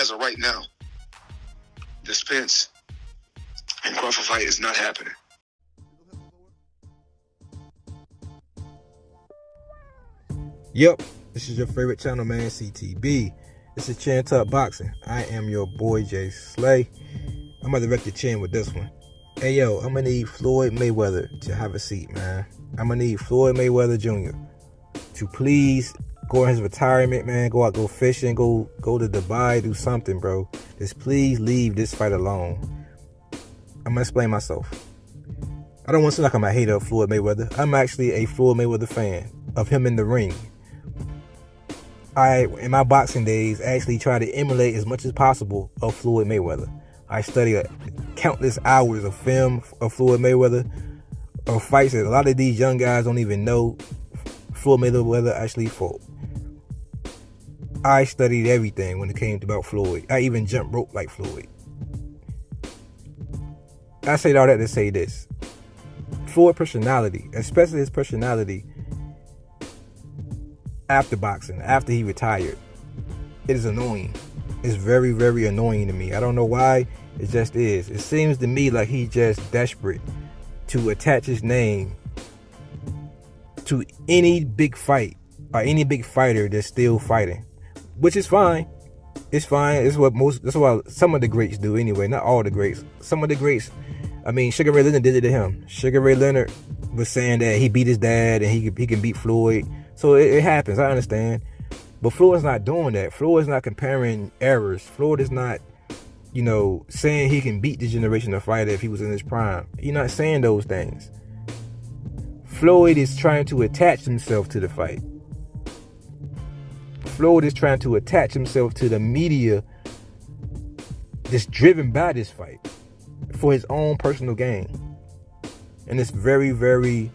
as of right now, the Spence and Crawford fight is not happening. Yep, this is your favorite channel, man, CTB. This is Chin Talk Boxing. I am your boy, Jay Slay. I'm going to direct your chin with this one. Hey, yo, I'm going to need Floyd Mayweather to have a seat, man. I'm going to need Floyd Mayweather Jr. to please go in his retirement, man. Go out, go fishing, go to Dubai, do something, bro. Just please leave this fight alone. I'm going to explain myself. I don't want to seem like I'm a hater of Floyd Mayweather. I'm actually a Floyd Mayweather fan of him in the ring. I, in my boxing days, actually try to emulate as much as possible of Floyd Mayweather. I study countless hours of film of Floyd Mayweather, of fights that a lot of these young guys don't even know Floyd Mayweather actually fought. I studied everything when it came to about Floyd. I even jumped rope like Floyd. I say all that to say this. Floyd's personality, especially his personality after boxing, after he retired, it is annoying. It's very, very annoying to me. I don't know why, it just is. It seems to me like he's just desperate to attach his name to any big fight or any big fighter that's still fighting, which is fine. It's fine. That's what some of the greats do anyway. Not all the greats. Some of the greats. I mean, Sugar Ray Leonard did it to him. Sugar Ray Leonard was saying that he beat his dad and he can beat Floyd. So it happens. I understand. But Floyd's not doing that. Floyd's not comparing errors. Floyd is not, saying he can beat this generation of fighter if he was in his prime. He's not saying those things. Floyd is trying to attach himself to the fight. Floyd is trying to attach himself to the media that's driven by this fight for his own personal gain. And it's very, very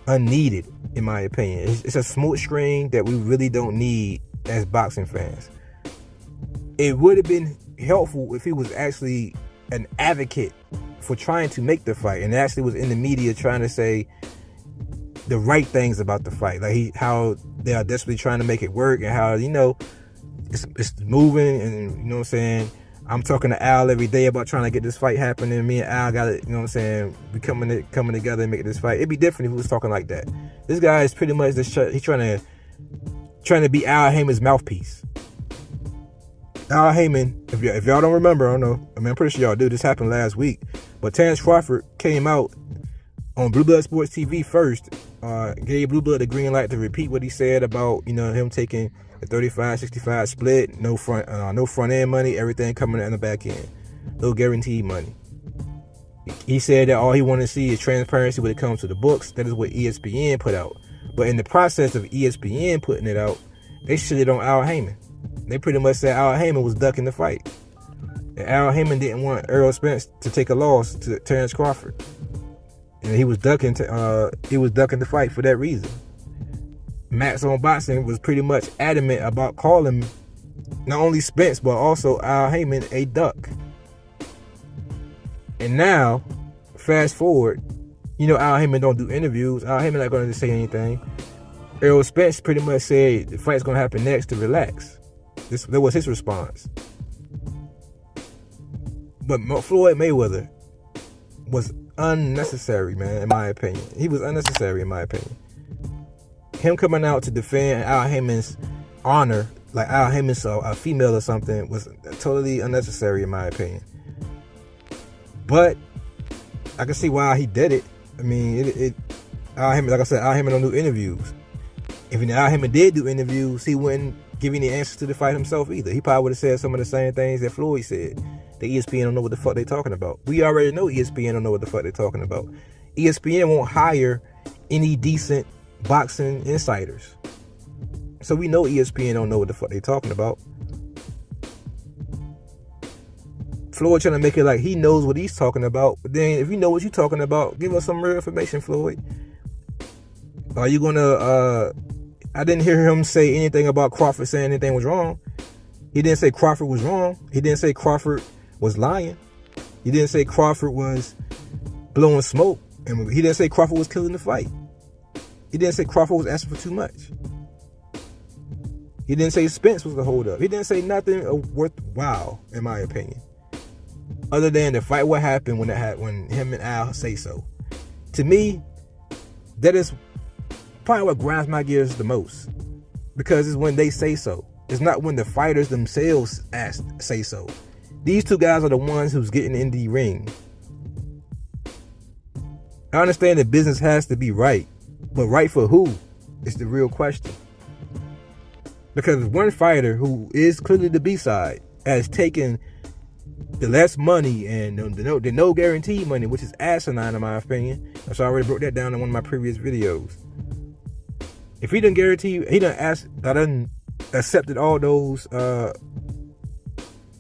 unneeded, in my opinion. It's a smoke screen that we really don't need as boxing fans. It would have been helpful if he was actually an advocate for trying to make the fight and actually was in the media trying to say the right things about the fight, like how they are desperately trying to make it work and how it's moving, and you know what I'm saying. I'm talking to Al every day about trying to get this fight happening. Me and Al got it, you know what I'm saying, we coming together and making this fight. It'd be different if he was talking like that. This guy is pretty much he's trying to be Al Haymon's mouthpiece. Al Haymon, if y'all don't remember, I don't know. I mean, I'm pretty sure y'all do. This happened last week. But Terrence Crawford came out on Blue Blood Sports TV first, gave Blue Blood the green light to repeat what he said about, him taking the 35-65 split, no front end money, everything coming in the back end, no guaranteed money. He said that all he wanted to see is transparency when it comes to the books. That is what ESPN put out. But in the process of ESPN putting it out, they shitted on Al Haymon. They pretty much said Al Haymon was ducking the fight. And Al Haymon didn't want Errol Spence to take a loss to Terrence Crawford. And he was ducking the fight for that reason. Max on Boxing was pretty much adamant about calling not only Spence but also Al Haymon a duck. And now, fast forward, Al Haymon don't do interviews. Al Haymon not going to say anything. Errol Spence pretty much said the fight's going to happen next to relax. That was his response. But Floyd Mayweather was unnecessary, man, in my opinion. He was unnecessary, in my opinion. Him coming out to defend Al Haymon's honor, like Al Haymon's a female or something, was totally unnecessary, in my opinion. But I can see why he did it. I mean, Al Haymon, like I said, Al Haymon don't do interviews. If Al Haymon did do interviews, he wouldn't give any answers to the fight himself either. He probably would have said some of the same things that Floyd said. The ESPN don't know what the fuck they talking about. We already know ESPN don't know what the fuck they talking about. ESPN won't hire any decent boxing insiders. So we know ESPN don't know what the fuck they talking about. Floyd trying to make it like he knows what he's talking about. But then if you know what you're talking about, give us some real information, Floyd. Are you gonna I didn't hear him say anything about Crawford saying anything was wrong. He didn't say Crawford was wrong. He didn't say Crawford was lying. He didn't say Crawford was blowing smoke. And he didn't say Crawford was killing the fight. He didn't say Crawford was asking for too much. He didn't say Spence was the holdup. He didn't say nothing worthwhile, in my opinion, other than the fight what happened when him and Al say so. To me, that is probably what grinds my gears the most, because it's when they say so. It's not when the fighters themselves say so. These two guys are the ones who's getting in the ring. I understand that business has to be right, but right for who is the real question. Because one fighter who is clearly the B-side has taken the less money and the no guarantee money, which is asinine in my opinion. So I already broke that down in one of my previous videos. If he didn't guarantee, he done accepted all those. If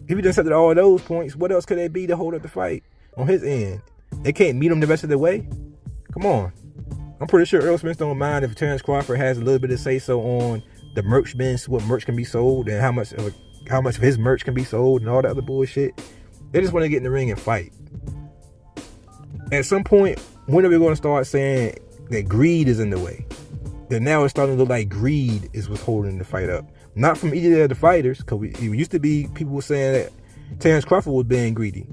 he done accepted all those points, what else could they be to hold up the fight on his end? They can't meet him the rest of the way. Come on. I'm pretty sure Earl Spence don't mind if Terrence Crawford has a little bit of say so on the merch bins, what merch can be sold, and how much of his merch can be sold, and all that other bullshit. They just want to get in the ring and fight. At some point, when are we going to start saying that greed is in the way? That now it's starting to look like greed is what's holding the fight up. Not from either of the fighters, because it used to be people were saying that Terrence Crawford was being greedy.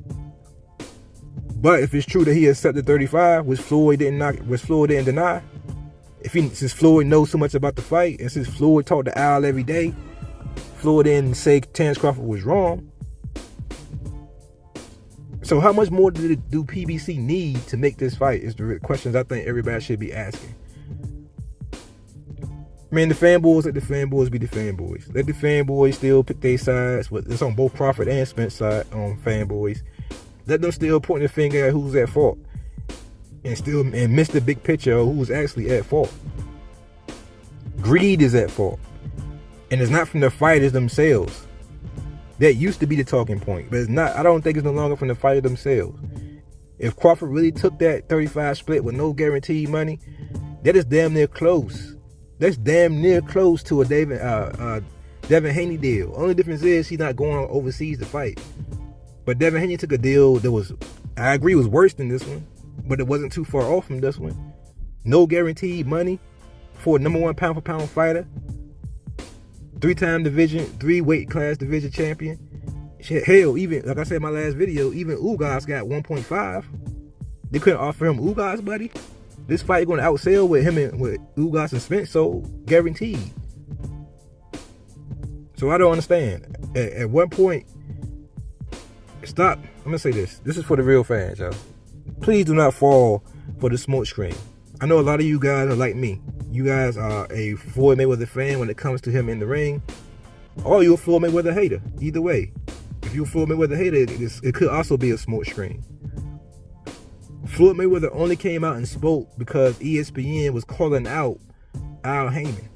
But if it's true that he accepted 35, which Floyd didn't deny, since Floyd knows so much about the fight, and since Floyd talked to Al every day, Floyd didn't say Terrence Crawford was wrong. So how much more do PBC need to make this fight is the questions I think everybody should be asking. I mean, the fanboys, let the fanboys be the fanboys. Let the fanboys still pick their sides. It's on both Crawford and Spence side on fanboys. Let them still point their finger at who's at fault. And miss the big picture of who's actually at fault. Greed is at fault. And it's not from the fighters themselves. That used to be the talking point. But it's not. I don't think it's no longer from the fighters themselves. If Crawford really took that 35 split with no guaranteed money, that is damn near close. That's damn near close to a Devin Haney deal. Only difference is he's not going overseas to fight. But Devin Haney took a deal that was, I agree, was worse than this one, but it wasn't too far off from this one. No guaranteed money for a #1 pound for pound fighter. 3 weight class division champion. Hell, even like I said in my last video, even Ugas got 1.5. They couldn't offer him Ugas, buddy. This fight going to outsell with him and with Ugas and Spence, so guaranteed. So I don't understand. At one point, stop. I'm gonna say this. This is for the real fans, y'all. Please do not fall for the smoke screen. I know a lot of you guys are like me. You guys are a Floyd Mayweather fan when it comes to him in the ring, or you're a Floyd Mayweather hater. Either way, if you're a Floyd Mayweather hater, it could also be a smoke screen. Floyd Mayweather only came out and spoke because ESPN was calling out Al Haymon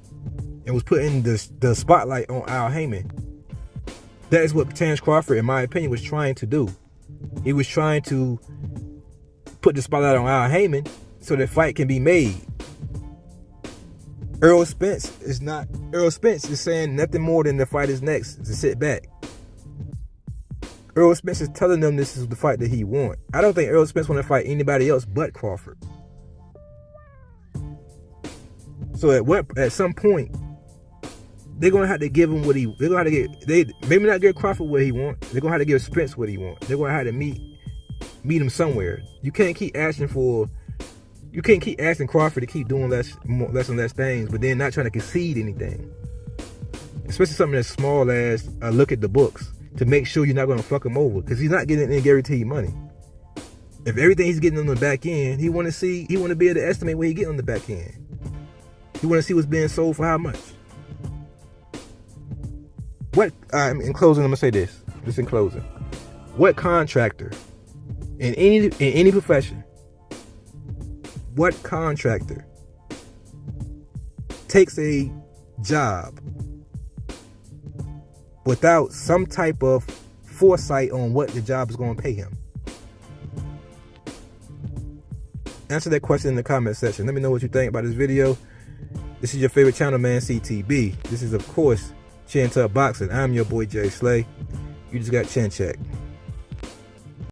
and was putting the spotlight on Al Haymon. That is what Terrence Crawford, in my opinion, was trying to do. He was trying to put the spotlight on Al Haymon so the fight can be made. Earl Spence is saying nothing more than the fight is next, to sit back. Earl Spence is telling them this is the fight that he wants. I don't think Earl Spence want to fight anybody else but Crawford. So at some point, they're gonna have to give him what he. They're gonna have to get. Maybe not give Crawford what he wants. They're gonna have to give Spence what he wants. They're gonna have to meet him somewhere. You can't keep asking Crawford to keep doing less and less things, but then not trying to concede anything. Especially something as small as a look at the books to make sure you're not gonna fuck him over, because he's not getting any guaranteed money. If everything he's getting on the back end, he want to be able to estimate what he getting on the back end. He want to see what's being sold for how much. In closing, I'm gonna say this. Just in closing, what contractor in any profession, what contractor takes a job without some type of foresight on what the job is going to pay him? Answer that question in the comment section. Let me know what you think about this video. This is your favorite channel, man, CTB. This is, of course, Chin Tuck Boxing. I'm your boy Jay Slay. You just got chin check.